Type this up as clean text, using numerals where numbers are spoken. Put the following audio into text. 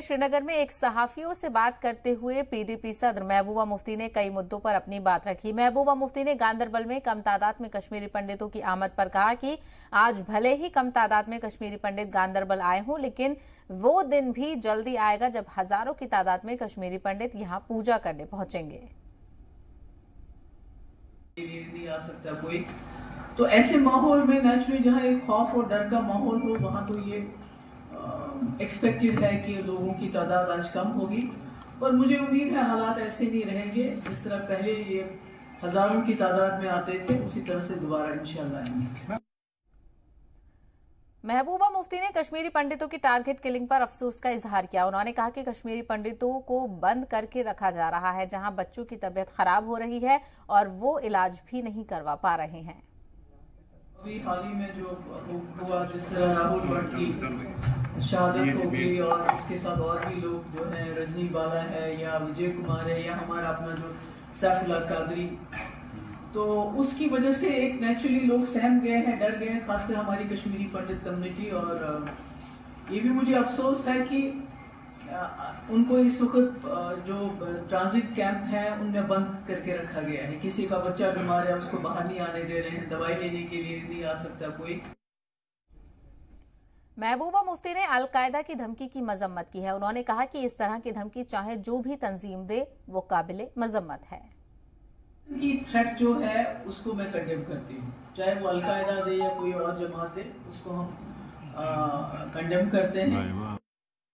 श्रीनगर में एक सहाफियों से बात करते हुए पीडीपी सदर महबूबा मुफ्ती ने कई मुद्दों पर अपनी बात रखी। महबूबा मुफ्ती ने गांदरबल में कम तादाद में कश्मीरी पंडितों की आमद पर कहा कि आज भले ही कम तादाद में कश्मीरी पंडित गांदरबल आए हों, लेकिन वो दिन भी जल्दी आएगा जब हजारों की तादाद में कश्मीरी पंडित यहां पूजा करने पहुंचेंगे। नहीं आ सकता कोई, तो ऐसे माहौल में नेचुरली जहाँ एक खौफ और डर का माहौल हो, वहाँ तो ये एक्सपेक्टेड है कि लोगों की तादाद आज कम होगी। पर मुझे उम्मीद है हालात ऐसे नहीं रहेंगे। जिस तरह पहले ये हजारों की तादाद में आते थे, उसी तरह से दोबारा इंशाल्लाह आएंगे। महबूबा मुफ्ती ने कश्मीरी पंडितों की टारगेट किलिंग पर अफसोस का इजहार किया। उन्होंने कहा कि कश्मीरी पंडितों को बंद करके रखा जा रहा है, जहां बच्चों की तबीयत खराब हो रही है और वो इलाज भी नहीं करवा पा रहे हैं। अभी हाल ही में जो हुआ, जिस तरह राहुल भट्ट की शहादत हो गई और उसके साथ और भी लोग जो हैं, रजनी बाला है या विजय कुमार है या हमारा अपना जो सैफुल्लाह कादरी, तो उसकी वजह से एक नेचुरली लोग सहम गए हैं, डर गए हैं, खासकर हमारी कश्मीरी पंडित कम्युनिटी। और ये भी मुझे अफसोस है कि उनको इस वक्त जो ट्रांजिट कैंप है उनमें बंद करके रखा गया है। किसी का बच्चा बीमार है, उसको बाहर नहीं आने दे रहे हैं, दवाई लेने के लिए नहीं आ सकता कोई। महबूबा मुफ्ती ने अल-कायदा की धमकी की मजम्मत की है। उन्होंने कहा कि इस तरह की धमकी चाहे जो भी तंजीम दे, वो काबिले मजम्मत है। की थ्रेट जो है उसको मैं कंडेम करती हूँ, चाहे वो अल-कायदा दे या कोई और जमात दे, उसको हम कंडेम करते हैं।